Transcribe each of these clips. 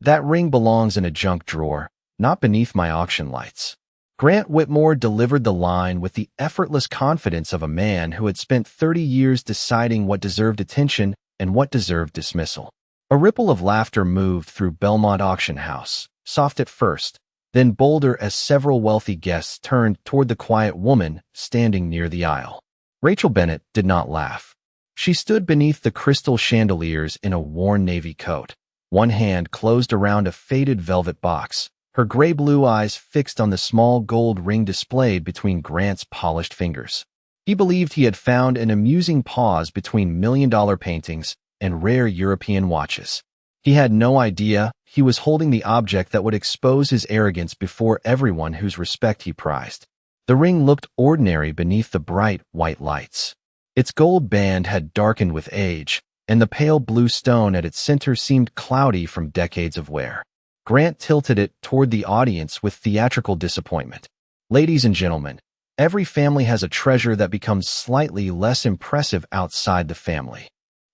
That ring belongs in a junk drawer, not beneath my auction lights. Grant Whitmore delivered the line with the effortless confidence of a man who had spent 30 years deciding what deserved attention and what deserved dismissal. A ripple of laughter moved through Belmont Auction House, soft at first, then bolder as several wealthy guests turned toward the quiet woman standing near the aisle. Rachel Bennett did not laugh. She stood beneath the crystal chandeliers in a worn navy coat, one hand closed around a faded velvet box, her gray-blue eyes fixed on the small gold ring displayed between Grant's polished fingers. He believed he had found an amusing pause between million-dollar paintings and rare European watches. He had no idea he was holding the object that would expose his arrogance before everyone whose respect he prized. The ring looked ordinary beneath the bright white lights. Its gold band had darkened with age, and the pale blue stone at its center seemed cloudy from decades of wear. Grant tilted it toward the audience with theatrical disappointment. Ladies and gentlemen, every family has a treasure that becomes slightly less impressive outside the family.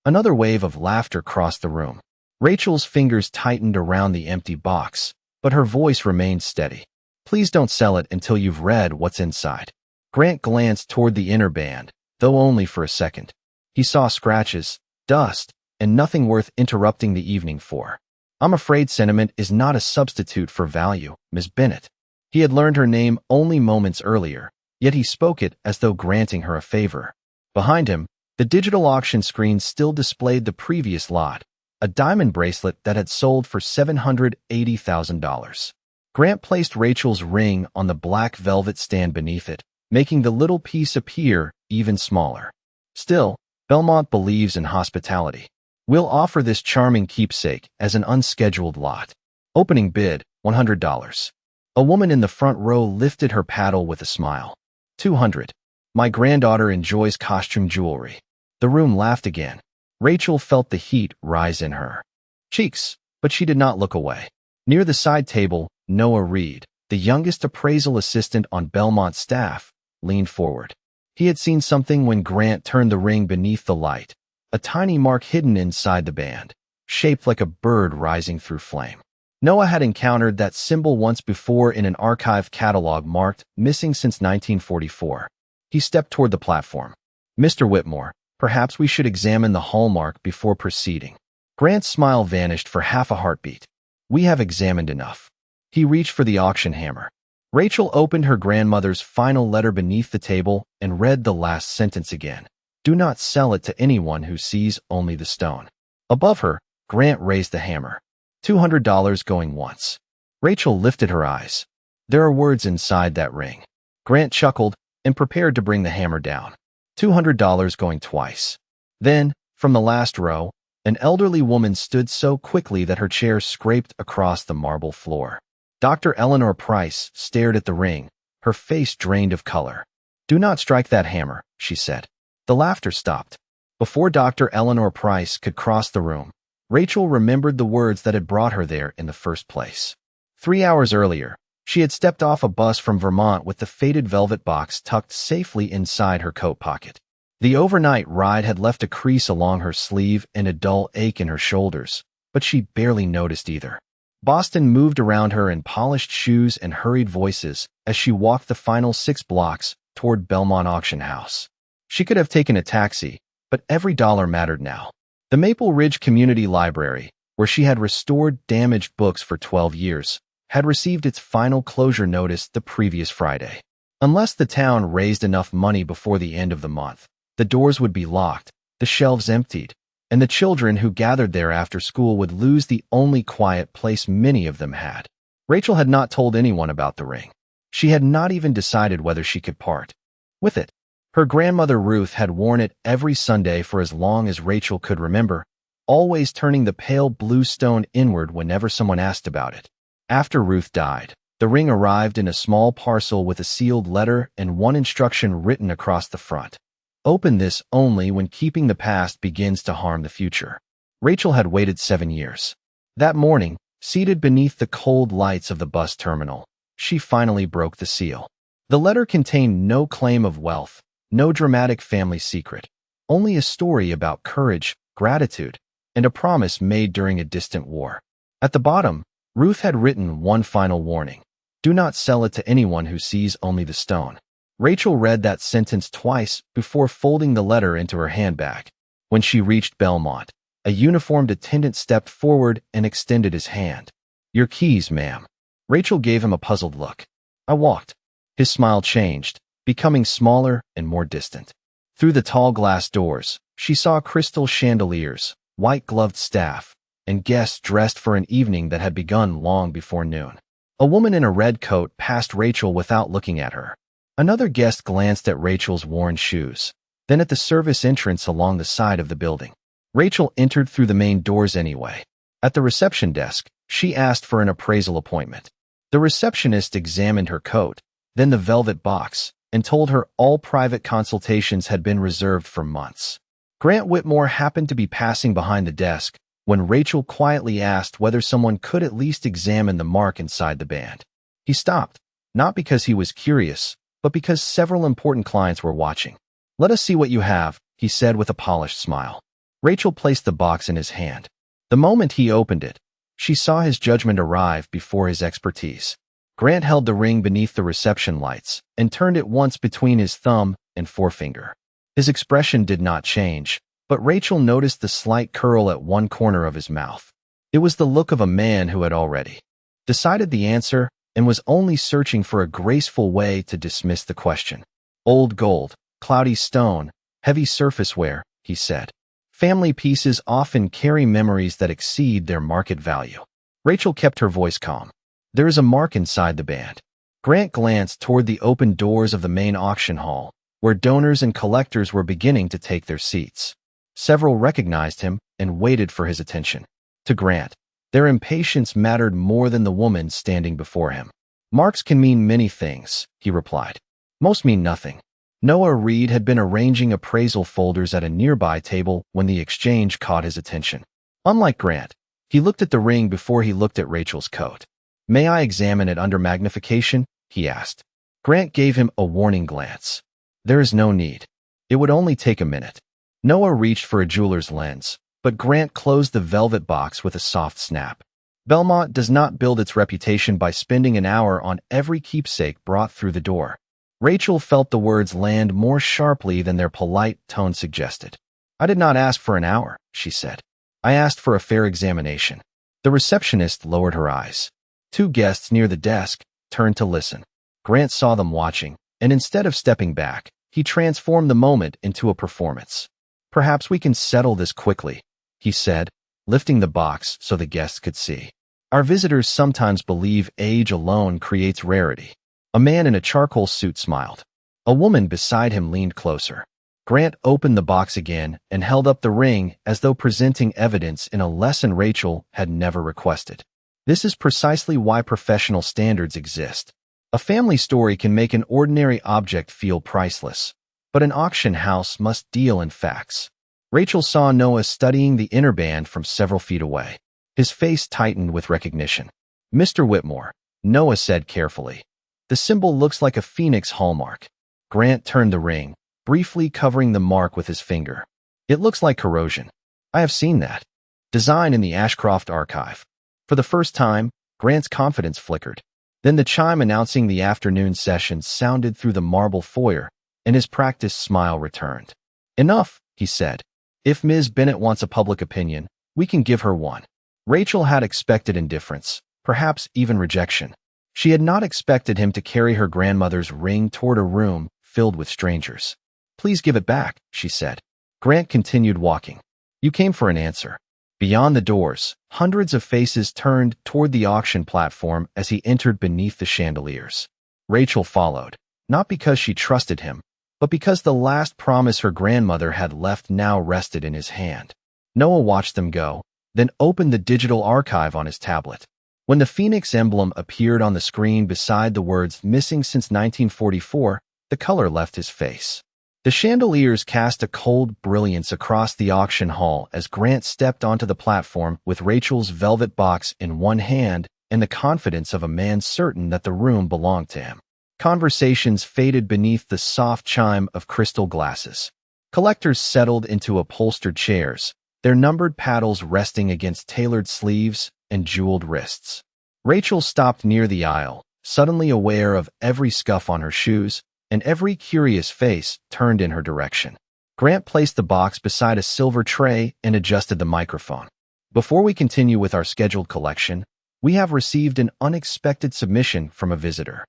Another wave of laughter crossed the room. Rachel's fingers tightened around the empty box, but her voice remained steady. Please don't sell it until you've read what's inside. Grant glanced toward the inner band, though only for a second. He saw scratches, dust, and nothing worth interrupting the evening for. I'm afraid sentiment is not a substitute for value, Miss Bennett. He had learned her name only moments earlier, yet he spoke it as though granting her a favor. Behind him, the digital auction screen still displayed the previous lot, a diamond bracelet that had sold for $780,000. Grant placed Rachel's ring on the black velvet stand beneath it, making the little piece appear even smaller. Still, Belmont believes in hospitality. We'll offer this charming keepsake as an unscheduled lot. Opening bid, $100. A woman in the front row lifted her paddle with a smile. $200. My granddaughter enjoys costume jewelry. The room laughed again. Rachel felt the heat rise in her cheeks, but she did not look away. Near the side table, Noah Reed, the youngest appraisal assistant on Belmont's staff, leaned forward. He had seen something when Grant turned the ring beneath the light, a tiny mark hidden inside the band, shaped like a bird rising through flame. Noah had encountered that symbol once before in an archived catalog marked missing since 1944. He stepped toward the platform. Mr. Whitmore, perhaps we should examine the hallmark before proceeding. Grant's smile vanished for half a heartbeat. We have examined enough. He reached for the auction hammer. Rachel opened her grandmother's final letter beneath the table and read the last sentence again. Do not sell it to anyone who sees only the stone. Above her, Grant raised the hammer. $200 going once. Rachel lifted her eyes. There are words inside that ring. Grant chuckled and prepared to bring the hammer down. $200 going twice. Then, from the last row, an elderly woman stood so quickly that her chair scraped across the marble floor. Dr. Eleanor Price stared at the ring, her face drained of color. Do not strike that hammer, she said. The laughter stopped. Before Dr. Eleanor Price could cross the room, Rachel remembered the words that had brought her there in the first place. 3 hours earlier, she had stepped off a bus from Vermont with the faded velvet box tucked safely inside her coat pocket. The overnight ride had left a crease along her sleeve and a dull ache in her shoulders, but she barely noticed either. Boston moved around her in polished shoes and hurried voices as she walked the final 6 blocks toward Belmont Auction House. She could have taken a taxi, but every dollar mattered now. The Maple Ridge Community Library, where she had restored damaged books for 12 years, had received its final closure notice the previous Friday. Unless the town raised enough money before the end of the month, the doors would be locked, the shelves emptied, and the children who gathered there after school would lose the only quiet place many of them had. Rachel had not told anyone about the ring. She had not even decided whether she could part with it. Her grandmother Ruth had worn it every Sunday for as long as Rachel could remember, always turning the pale blue stone inward whenever someone asked about it. After Ruth died, the ring arrived in a small parcel with a sealed letter and one instruction written across the front. Open this only when keeping the past begins to harm the future. Rachel had waited 7 years. That morning, seated beneath the cold lights of the bus terminal, she finally broke the seal. The letter contained no claim of wealth, no dramatic family secret, only a story about courage, gratitude, and a promise made during a distant war. At the bottom, Ruth had written one final warning. Do not sell it to anyone who sees only the stone. Rachel read that sentence twice before folding the letter into her handbag. When she reached Belmont, a uniformed attendant stepped forward and extended his hand. Your keys, ma'am. Rachel gave him a puzzled look. I walked. His smile changed, becoming smaller and more distant. Through the tall glass doors, she saw crystal chandeliers, white-gloved staff, and guests dressed for an evening that had begun long before noon. A woman in a red coat passed Rachel without looking at her. Another guest glanced at Rachel's worn shoes, then at the service entrance along the side of the building. Rachel entered through the main doors anyway. At the reception desk, she asked for an appraisal appointment. The receptionist examined her coat, then the velvet box, and told her all private consultations had been reserved for months. Grant Whitmore happened to be passing behind the desk when Rachel quietly asked whether someone could at least examine the mark inside the band. He stopped, not because he was curious, but because several important clients were watching. Let us see what you have, he said with a polished smile. Rachel placed the box in his hand. The moment he opened it, she saw his judgment arrive before his expertise. Grant held the ring beneath the reception lights and turned it once between his thumb and forefinger. His expression did not change, but Rachel noticed the slight curl at one corner of his mouth. It was the look of a man who had already decided the answer and was only searching for a graceful way to dismiss the question. Old gold, cloudy stone, heavy surface wear, he said. Family pieces often carry memories that exceed their market value. Rachel kept her voice calm. There is a mark inside the band. Grant glanced toward the open doors of the main auction hall, where donors and collectors were beginning to take their seats. Several recognized him and waited for his attention. To Grant, their impatience mattered more than the woman standing before him. Marks can mean many things, he replied. Most mean nothing. Noah Reed had been arranging appraisal folders at a nearby table when the exchange caught his attention. Unlike Grant, he looked at the ring before he looked at Rachel's coat. May I examine it under magnification? He asked. Grant gave him a warning glance. There is no need. It would only take a minute. Noah reached for a jeweler's lens, but Grant closed the velvet box with a soft snap. Belmont does not build its reputation by spending an hour on every keepsake brought through the door. Rachel felt the words land more sharply than their polite tone suggested. I did not ask for an hour, she said. I asked for a fair examination. The receptionist lowered her eyes. Two guests near the desk turned to listen. Grant saw them watching, and instead of stepping back, he transformed the moment into a performance. Perhaps we can settle this quickly, he said, lifting the box so the guests could see. Our visitors sometimes believe age alone creates rarity. A man in a charcoal suit smiled. A woman beside him leaned closer. Grant opened the box again and held up the ring as though presenting evidence in a lesson Rachel had never requested. This is precisely why professional standards exist. A family story can make an ordinary object feel priceless, but an auction house must deal in facts. Rachel saw Noah studying the inner band from several feet away. His face tightened with recognition. Mr. Whitmore, Noah said carefully. The symbol looks like a phoenix hallmark. Grant turned the ring, briefly covering the mark with his finger. It looks like corrosion. I have seen that. Design in the Ashcroft archive. For the first time, Grant's confidence flickered. Then the chime announcing the afternoon session sounded through the marble foyer, and his practiced smile returned. Enough, he said. If Ms. Bennett wants a public opinion, we can give her one. Rachel had expected indifference, perhaps even rejection. She had not expected him to carry her grandmother's ring toward a room filled with strangers. Please give it back, she said. Grant continued walking. You came for an answer. Beyond the doors, hundreds of faces turned toward the auction platform as he entered beneath the chandeliers. Rachel followed, not because she trusted him, but because the last promise her grandmother had left now rested in his hand. Noah watched them go, then opened the digital archive on his tablet. When the phoenix emblem appeared on the screen beside the words "missing since 1944, the color left his face. The chandeliers cast a cold brilliance across the auction hall as Grant stepped onto the platform with Rachel's velvet box in one hand and the confidence of a man certain that the room belonged to him. Conversations faded beneath the soft chime of crystal glasses. Collectors settled into upholstered chairs, their numbered paddles resting against tailored sleeves, and jeweled wrists. Rachel stopped near the aisle, suddenly aware of every scuff on her shoes and every curious face turned in her direction. Grant placed the box beside a silver tray and adjusted the microphone. Before we continue with our scheduled collection, we have received an unexpected submission from a visitor.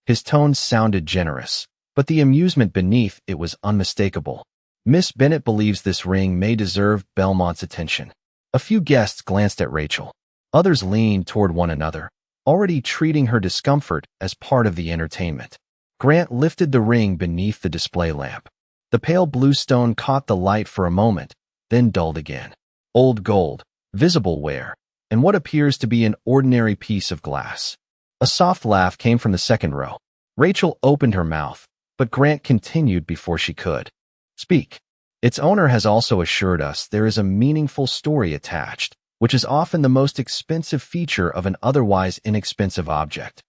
His tone sounded generous, but the amusement beneath it was unmistakable. Miss Bennett believes this ring may deserve Belmont's attention. A few guests glanced at Rachel. Others leaned toward one another, already treating her discomfort as part of the entertainment. Grant lifted the ring beneath the display lamp. The pale blue stone caught the light for a moment, then dulled again. Old gold, visible wear, and what appears to be an ordinary piece of glass. A soft laugh came from the second row. Rachel opened her mouth, but Grant continued before she could speak. Its owner has also assured us there is a meaningful story attached, which is often the most expensive feature of an otherwise inexpensive object.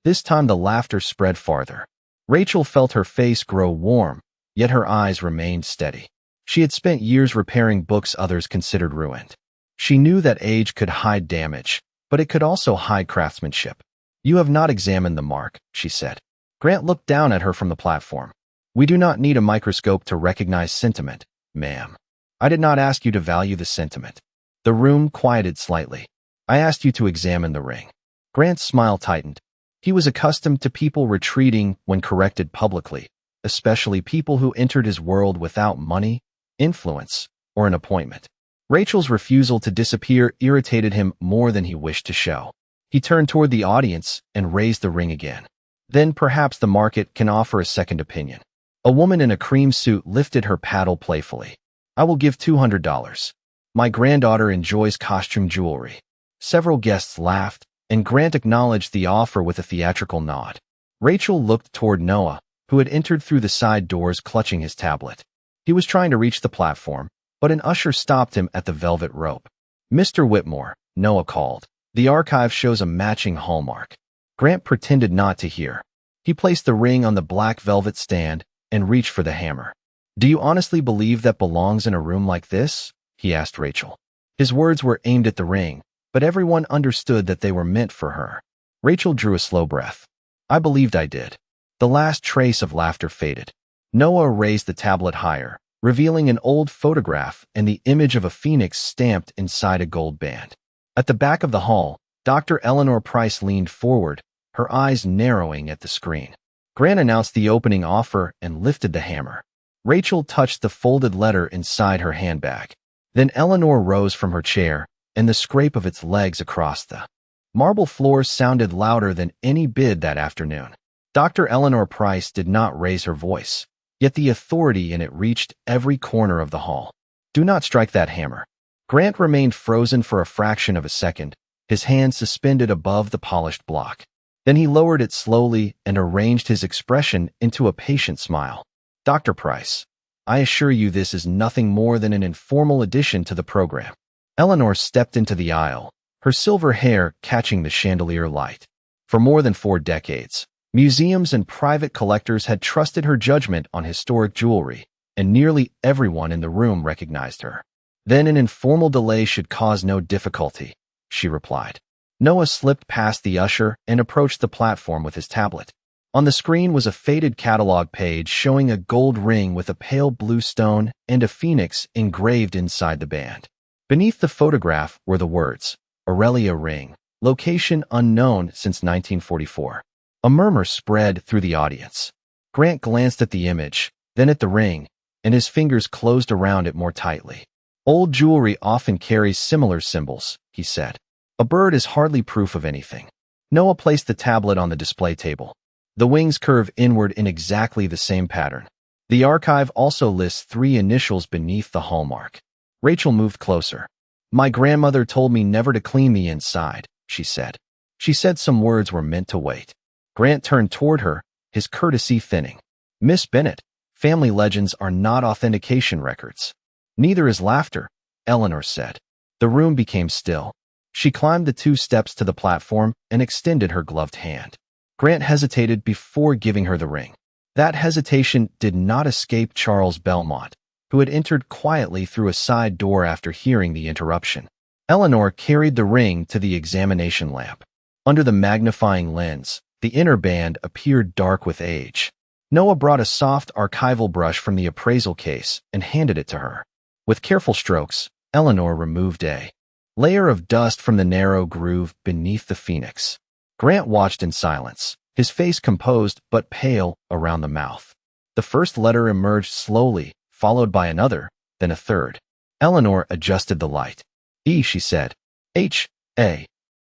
This time the laughter spread farther. Rachel felt her face grow warm, yet her eyes remained steady. She had spent years repairing books others considered ruined. She knew that age could hide damage, but it could also hide craftsmanship. "You have not examined the mark," she said. Grant looked down at her from the platform. "We do not need a microscope to recognize sentiment, ma'am. I did not ask you to value the sentiment." The room quieted slightly. "I asked you to examine the ring." Grant's smile tightened. He was accustomed to people retreating when corrected publicly, especially people who entered his world without money, influence, or an appointment. Rachel's refusal to disappear irritated him more than he wished to show. He turned toward the audience and raised the ring again. "Then perhaps the market can offer a second opinion." A woman in a cream suit lifted her paddle playfully. "I will give $200. My granddaughter enjoys costume jewelry." Several guests laughed, and Grant acknowledged the offer with a theatrical nod. Rachel looked toward Noah, who had entered through the side doors clutching his tablet. He was trying to reach the platform, but an usher stopped him at the velvet rope. "Mr. Whitmore," Noah called. "The archive shows a matching hallmark." Grant pretended not to hear. He placed the ring on the black velvet stand and reached for the hammer. "Do you honestly believe that belongs in a room like this?" he asked Rachel. His words were aimed at the ring, but everyone understood that they were meant for her. Rachel drew a slow breath. "I believed I did." The last trace of laughter faded. Noah raised the tablet higher, revealing an old photograph and the image of a phoenix stamped inside a gold band. At the back of the hall, Dr. Eleanor Price leaned forward, her eyes narrowing at the screen. Grant announced the opening offer and lifted the hammer. Rachel touched the folded letter inside her handbag. Then Eleanor rose from her chair, and the scrape of its legs across the marble floor sounded louder than any bid that afternoon. Dr. Eleanor Price did not raise her voice, yet the authority in it reached every corner of the hall. "Do not strike that hammer." Grant remained frozen for a fraction of a second, his hand suspended above the polished block. Then he lowered it slowly and arranged his expression into a patient smile. "Dr. Price, I assure you this is nothing more than an informal addition to the program." Eleanor stepped into the aisle, her silver hair catching the chandelier light. For more than 4 decades, museums and private collectors had trusted her judgment on historic jewelry, and nearly everyone in the room recognized her. "Then an informal delay should cause no difficulty," she replied. Noah slipped past the usher and approached the platform with his tablet. On the screen was a faded catalog page showing a gold ring with a pale blue stone and a phoenix engraved inside the band. Beneath the photograph were the words, "Aurelia ring, location unknown since 1944. A murmur spread through the audience. Grant glanced at the image, then at the ring, and his fingers closed around it more tightly. "Old jewelry often carries similar symbols," he said. "A bird is hardly proof of anything." Noah placed the tablet on the display table. The wings curve inward in exactly the same pattern. The archive also lists 3 initials beneath the hallmark. Rachel moved closer. "My grandmother told me never to clean the inside," she said. She said some words were meant to wait. Grant turned toward her, his courtesy thinning. "Miss Bennett, family legends are not authentication records." "Neither is laughter," Eleanor said. The room became still. She climbed the 2 steps to the platform and extended her gloved hand. Grant hesitated before giving her the ring. That hesitation did not escape Charles Belmont, who had entered quietly through a side door after hearing the interruption. Eleanor carried the ring to the examination lamp. Under the magnifying lens, the inner band appeared dark with age. Noah brought a soft archival brush from the appraisal case and handed it to her. With careful strokes, Eleanor removed a layer of dust from the narrow groove beneath the phoenix. Grant watched in silence, his face composed but pale around the mouth. The first letter emerged slowly, followed by another, then a third. Eleanor adjusted the light. E, she said. H, A.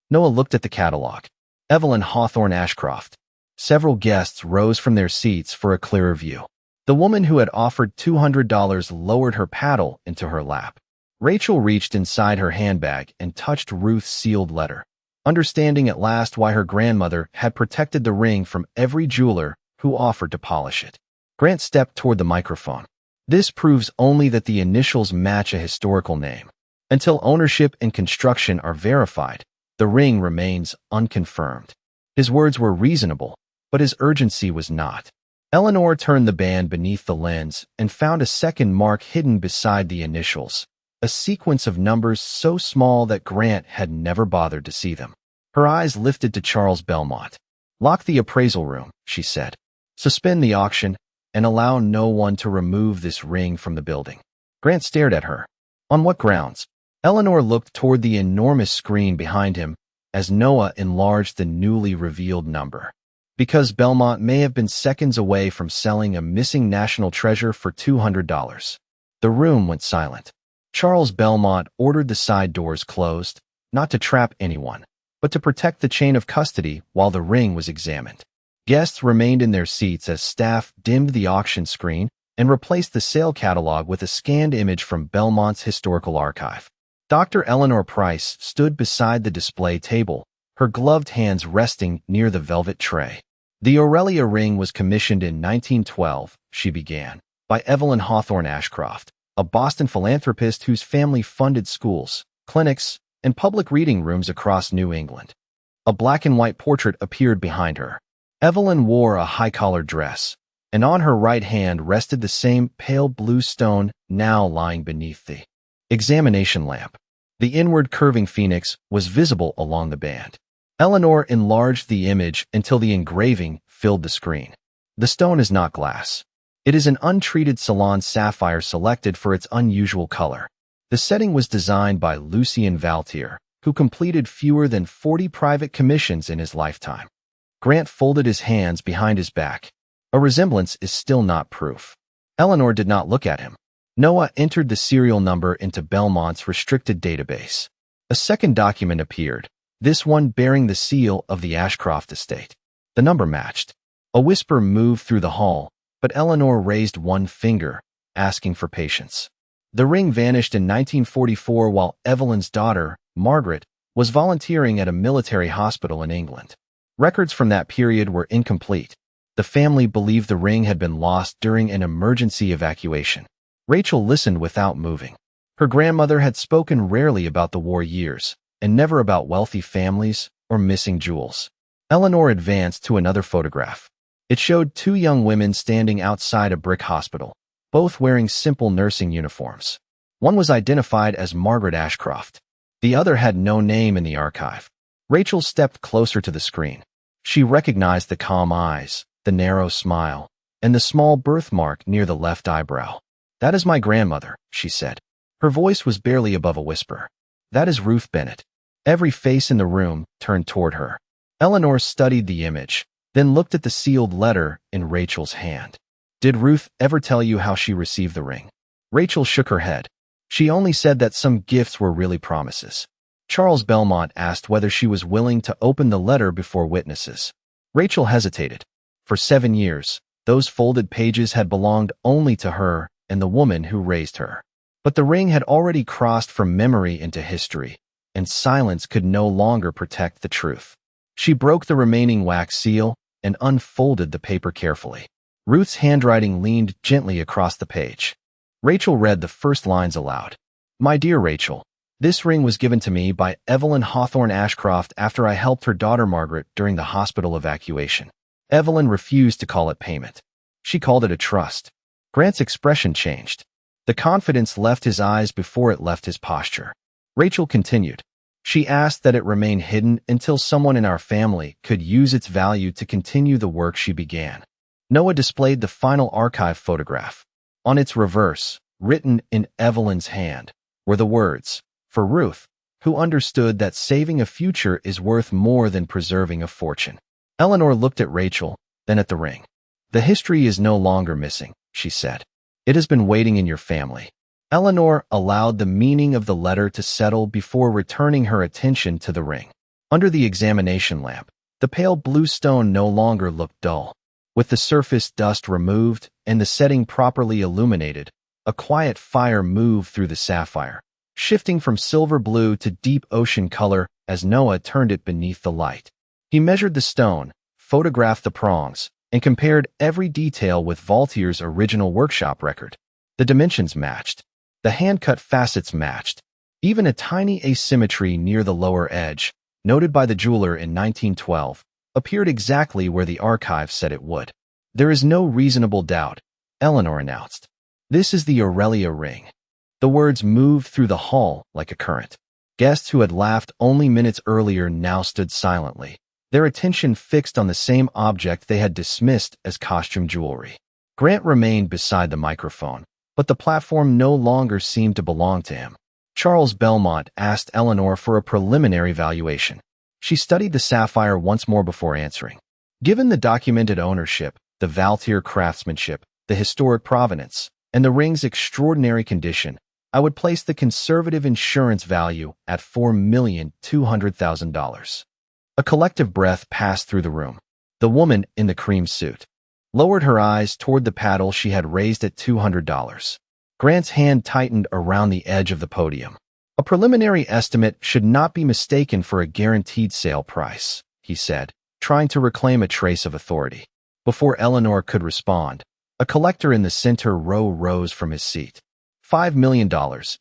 Noah looked at the catalog. Evelyn Hawthorne Ashcroft. Several guests rose from their seats for a clearer view. The woman who had offered $200 lowered her paddle into her lap. Rachel reached inside her handbag and touched Ruth's sealed letter, understanding at last why her grandmother had protected the ring from every jeweler who offered to polish it. Grant stepped toward the microphone. This proves only that the initials match a historical name. Until ownership and construction are verified, the ring remains unconfirmed. His words were reasonable, but his urgency was not. Eleanor turned the band beneath the lens and found a second mark hidden beside the initials, a sequence of numbers so small that Grant had never bothered to see them. Her eyes lifted to Charles Belmont. Lock the appraisal room, she said. Suspend the auction and allow no one to remove this ring from the building. Grant stared at her. On what grounds? Eleanor looked toward the enormous screen behind him as Noah enlarged the newly revealed number. Because Belmont may have been seconds away from selling a missing national treasure for $200. The room went silent. Charles Belmont ordered the side doors closed, not to trap anyone, but to protect the chain of custody while the ring was examined. Guests remained in their seats as staff dimmed the auction screen and replaced the sale catalog with a scanned image from Belmont's historical archive. Dr. Eleanor Price stood beside the display table, her gloved hands resting near the velvet tray. The Aurelia ring was commissioned in 1912, she began, by Evelyn Hawthorne Ashcroft, a Boston philanthropist whose family funded schools, clinics, and public reading rooms across New England. A black and white portrait appeared behind her. Evelyn wore a high-collared dress, and on her right hand rested the same pale blue stone now lying beneath the examination lamp. The inward curving phoenix was visible along the band. Eleanor enlarged the image until the engraving filled the screen. The stone is not glass. It is an untreated Ceylon sapphire selected for its unusual color. The setting was designed by Lucien Valtier, who completed fewer than 40 private commissions in his lifetime. Grant folded his hands behind his back. A resemblance is still not proof. Eleanor did not look at him. Noah entered the serial number into Belmont's restricted database. A second document appeared, this one bearing the seal of the Ashcroft estate. The number matched. A whisper moved through the hall, but Eleanor raised one finger, asking for patience. The ring vanished in 1944 while Evelyn's daughter, Margaret, was volunteering at a military hospital in England. Records from that period were incomplete. The family believed the ring had been lost during an emergency evacuation. Rachel listened without moving. Her grandmother had spoken rarely about the war years, and never about wealthy families or missing jewels. Eleanor advanced to another photograph. It showed two young women standing outside a brick hospital, both wearing simple nursing uniforms. One was identified as Margaret Ashcroft. The other had no name in the archive. Rachel stepped closer to the screen. She recognized the calm eyes, the narrow smile, and the small birthmark near the left eyebrow. That is my grandmother, she said. Her voice was barely above a whisper. That is Ruth Bennett. Every face in the room turned toward her. Eleanor studied the image, then looked at the sealed letter in Rachel's hand. Did Ruth ever tell you how she received the ring? Rachel shook her head. She only said that some gifts were really promises. Charles Belmont asked whether she was willing to open the letter before witnesses. Rachel hesitated. For 7 years, those folded pages had belonged only to her and the woman who raised her. But the ring had already crossed from memory into history, and silence could no longer protect the truth. She broke the remaining wax seal and unfolded the paper carefully. Ruth's handwriting leaned gently across the page. Rachel read the first lines aloud. My dear Rachel, this ring was given to me by Evelyn Hawthorne Ashcroft after I helped her daughter Margaret during the hospital evacuation. Evelyn refused to call it payment. She called it a trust. Grant's expression changed. The confidence left his eyes before it left his posture. Rachel continued. She asked that it remain hidden until someone in our family could use its value to continue the work she began. Noah displayed the final archive photograph. On its reverse, written in Evelyn's hand, were the words, "For Ruth, who understood that saving a future is worth more than preserving a fortune." Eleanor looked at Rachel, then at the ring. "The history is no longer missing," she said. "It has been waiting in your family." Eleanor allowed the meaning of the letter to settle before returning her attention to the ring. Under the examination lamp, the pale blue stone no longer looked dull. With the surface dust removed and the setting properly illuminated, a quiet fire moved through the sapphire, shifting from silver blue to deep ocean color as Noah turned it beneath the light. He measured the stone, photographed the prongs, and compared every detail with Vaultier's original workshop record. The dimensions matched. The hand-cut facets matched. Even a tiny asymmetry near the lower edge, noted by the jeweler in 1912, appeared exactly where the archive said it would. "There is no reasonable doubt," Eleanor announced. "This is the Aurelia ring." The words moved through the hall like a current. Guests who had laughed only minutes earlier now stood silently, their attention fixed on the same object they had dismissed as costume jewelry. Grant remained beside the microphone, but the platform no longer seemed to belong to him. Charles Belmont asked Eleanor for a preliminary valuation. She studied the sapphire once more before answering. "Given the documented ownership, the Vaultier craftsmanship, the historic provenance, and the ring's extraordinary condition, I would place the conservative insurance value at $4,200,000. A collective breath passed through the room. The woman in the cream suit lowered her eyes toward the paddle she had raised at $200. Grant's hand tightened around the edge of the podium. "A preliminary estimate should not be mistaken for a guaranteed sale price," he said, trying to reclaim a trace of authority. Before Eleanor could respond, a collector in the center row rose from his seat. $5 million,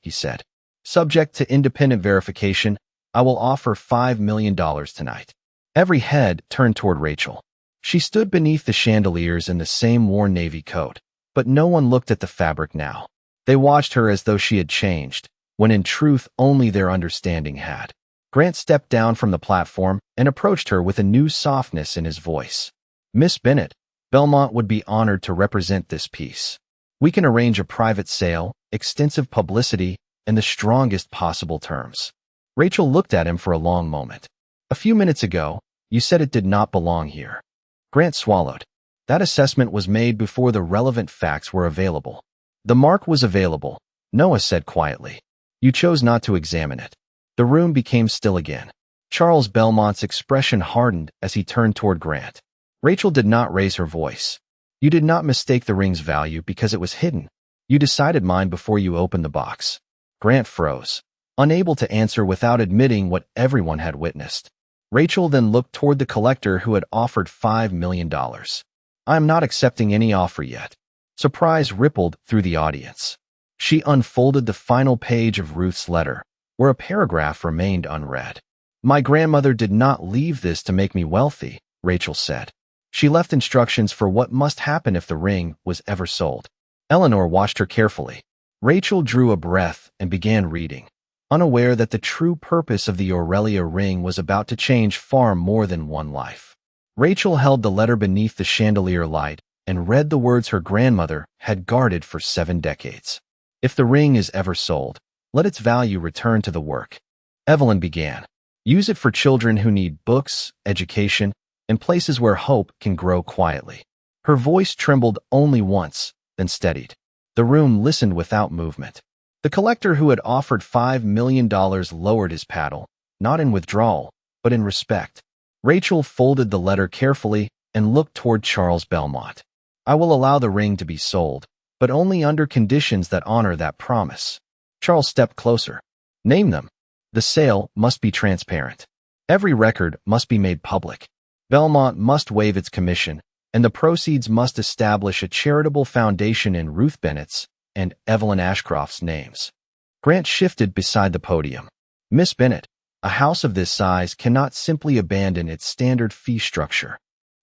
he said. "Subject to independent verification, I will offer $5 million tonight." Every head turned toward Rachel. She stood beneath the chandeliers in the same worn navy coat, but no one looked at the fabric now. They watched her as though she had changed, when in truth only their understanding had. Grant stepped down from the platform and approached her with a new softness in his voice. "Miss Bennett, Belmont would be honored to represent this piece. We can arrange a private sale, extensive publicity, and the strongest possible terms." Rachel looked at him for a long moment. "A few minutes ago, you said it did not belong here." Grant swallowed. "That assessment was made before the relevant facts were available." "The mark was available," Noah said quietly. "You chose not to examine it." The room became still again. Charles Belmont's expression hardened as he turned toward Grant. Rachel did not raise her voice. "You did not mistake the ring's value because it was hidden. You decided mine before you opened the box." Grant froze, unable to answer without admitting what everyone had witnessed. Rachel then looked toward the collector who had offered $5 million. "I am not accepting any offer yet." Surprise rippled through the audience. She unfolded the final page of Ruth's letter, where a paragraph remained unread. "My grandmother did not leave this to make me wealthy," Rachel said. "She left instructions for what must happen if the ring was ever sold." Eleanor watched her carefully. Rachel drew a breath and began reading, unaware that the true purpose of the Aurelia ring was about to change far more than one life. Rachel held the letter beneath the chandelier light and read the words her grandmother had guarded for 7 decades. "If the ring is ever sold, let its value return to the work." Evelyn began. "Use it for children who need books, education, and places where hope can grow quietly." Her voice trembled only once, then steadied. The room listened without movement. The collector who had offered $5 million lowered his paddle, not in withdrawal, but in respect. Rachel folded the letter carefully and looked toward Charles Belmont. "I will allow the ring to be sold, but only under conditions that honor that promise." Charles stepped closer. "Name them." "The sale must be transparent. Every record must be made public. Belmont must waive its commission, and the proceeds must establish a charitable foundation in Ruth Bennett's and Evelyn Ashcroft's names." Grant shifted beside the podium. "Miss Bennett, a house of this size cannot simply abandon its standard fee structure."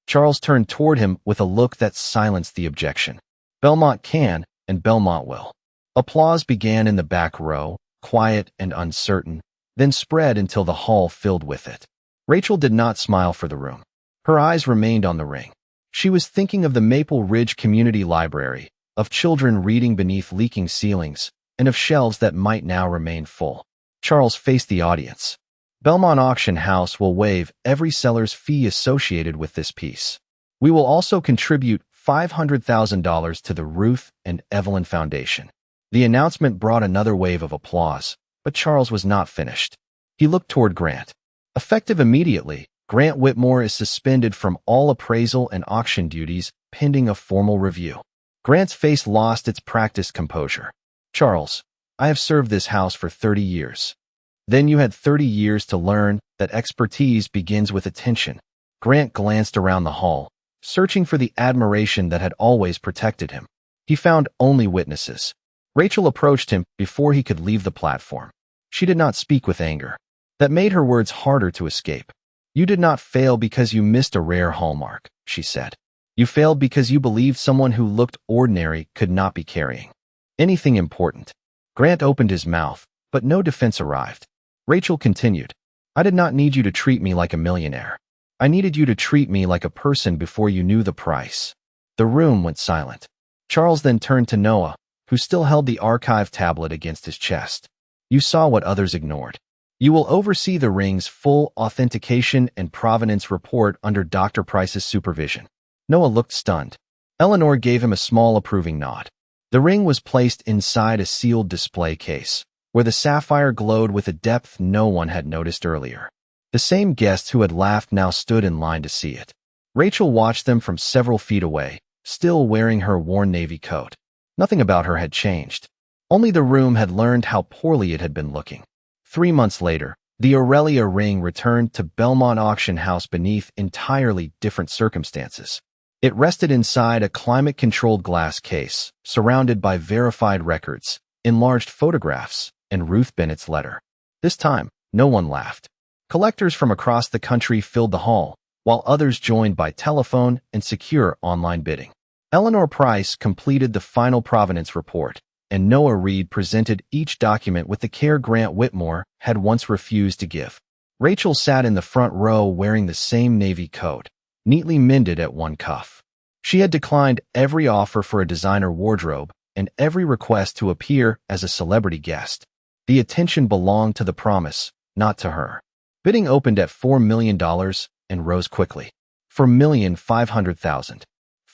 Charles turned toward him with a look that silenced the objection. "Belmont can, and Belmont will." Applause began in the back row, quiet and uncertain, then spread until the hall filled with it. Rachel did not smile for the room. Her eyes remained on the ring. She was thinking of the Maple Ridge Community Library, of children reading beneath leaking ceilings, and of shelves that might now remain full. Charles faced the audience. Belmont Auction House will waive every seller's fee associated with this piece. We will also contribute $500,000 to the Ruth and Evelyn Foundation. The announcement brought another wave of applause, but Charles was not finished. He looked toward Grant. Effective immediately, Grant Whitmore is suspended from all appraisal and auction duties pending a formal review. Grant's face lost its practiced composure. Charles, I have served this house for 30 years. Then you had 30 years to learn that expertise begins with attention. Grant glanced around the hall, searching for the admiration that had always protected him. He found only witnesses. Rachel approached him before he could leave the platform. She did not speak with anger. That made her words harder to escape. You did not fail because you missed a rare hallmark, she said. You failed because you believed someone who looked ordinary could not be carrying anything important. Grant opened his mouth, but no defense arrived. Rachel continued, I did not need you to treat me like a millionaire. I needed you to treat me like a person before you knew the price. The room went silent. Charles then turned to Noah, who still held the archive tablet against his chest. You saw what others ignored. You will oversee the ring's full authentication and provenance report under Dr. Price's supervision. Noah looked stunned. Eleanor gave him a small approving nod. The ring was placed inside a sealed display case, where the sapphire glowed with a depth no one had noticed earlier. The same guests who had laughed now stood in line to see it. Rachel watched them from several feet away, still wearing her worn navy coat. Nothing about her had changed. Only the room had learned how poorly it had been looking. 3 months later, the Aurelia ring returned to Belmont Auction House beneath entirely different circumstances. It rested inside a climate-controlled glass case, surrounded by verified records, enlarged photographs, and Ruth Bennett's letter. This time, no one laughed. Collectors from across the country filled the hall, while others joined by telephone and secure online bidding. Eleanor Price completed the final provenance report, and Noah Reed presented each document with the care Grant Whitmore had once refused to give. Rachel sat in the front row wearing the same navy coat, neatly mended at one cuff. She had declined every offer for a designer wardrobe and every request to appear as a celebrity guest. The attention belonged to the promise, not to her. Bidding opened at $4 million and rose quickly. $4,500,000.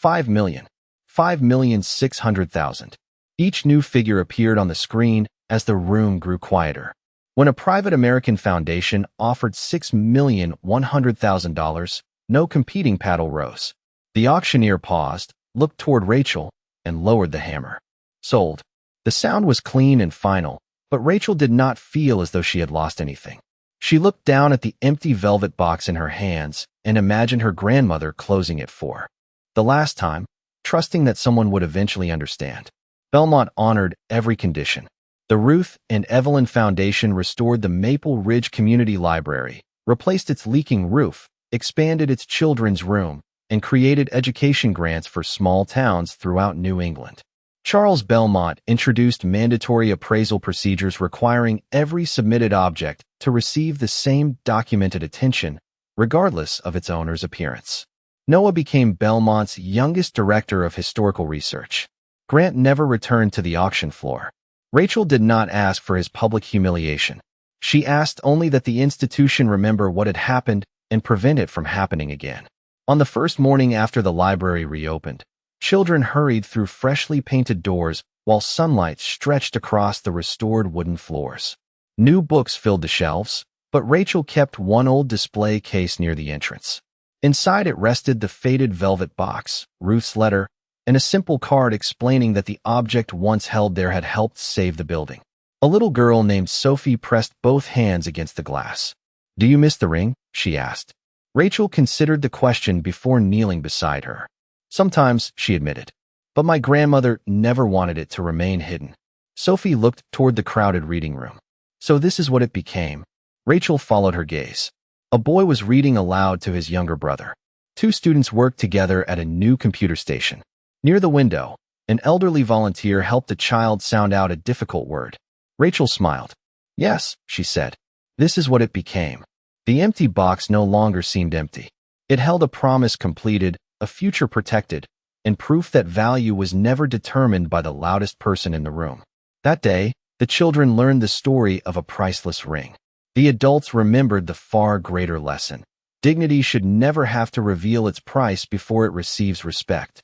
$5 million. $5,600,000. Each new figure appeared on the screen as the room grew quieter. When a private American foundation offered $6,100,000, no competing paddle rose. The auctioneer paused, looked toward Rachel, and lowered the hammer. Sold. The sound was clean and final, but Rachel did not feel as though she had lost anything. She looked down at the empty velvet box in her hands and imagined her grandmother closing it for the last time, trusting that someone would eventually understand. Belmont honored every condition. The Ruth and Evelyn Foundation restored the Maple Ridge Community Library, replaced its leaking roof, expanded its children's room, and created education grants for small towns throughout New England. Charles Belmont introduced mandatory appraisal procedures requiring every submitted object to receive the same documented attention, regardless of its owner's appearance. Noah became Belmont's youngest director of historical research. Grant never returned to the auction floor. Rachel did not ask for his public humiliation. She asked only that the institution remember what had happened and prevent it from happening again. On the first morning after the library reopened, children hurried through freshly painted doors while sunlight stretched across the restored wooden floors. New books filled the shelves, but Rachel kept one old display case near the entrance. Inside it rested the faded velvet box, Ruth's letter, and a simple card explaining that the object once held there had helped save the building. A little girl named Sophie pressed both hands against the glass. "Do you miss the ring?" she asked. Rachel considered the question before kneeling beside her. "Sometimes," she admitted. "But my grandmother never wanted it to remain hidden." Sophie looked toward the crowded reading room. "So this is what it became." Rachel followed her gaze. A boy was reading aloud to his younger brother. Two students worked together at a new computer station. Near the window, an elderly volunteer helped a child sound out a difficult word. Rachel smiled. "Yes," she said. This is what it became. The empty box no longer seemed empty. It held a promise completed, a future protected, and proof that value was never determined by the loudest person in the room. That day, the children learned the story of a priceless ring. The adults remembered the far greater lesson. Dignity should never have to reveal its price before it receives respect.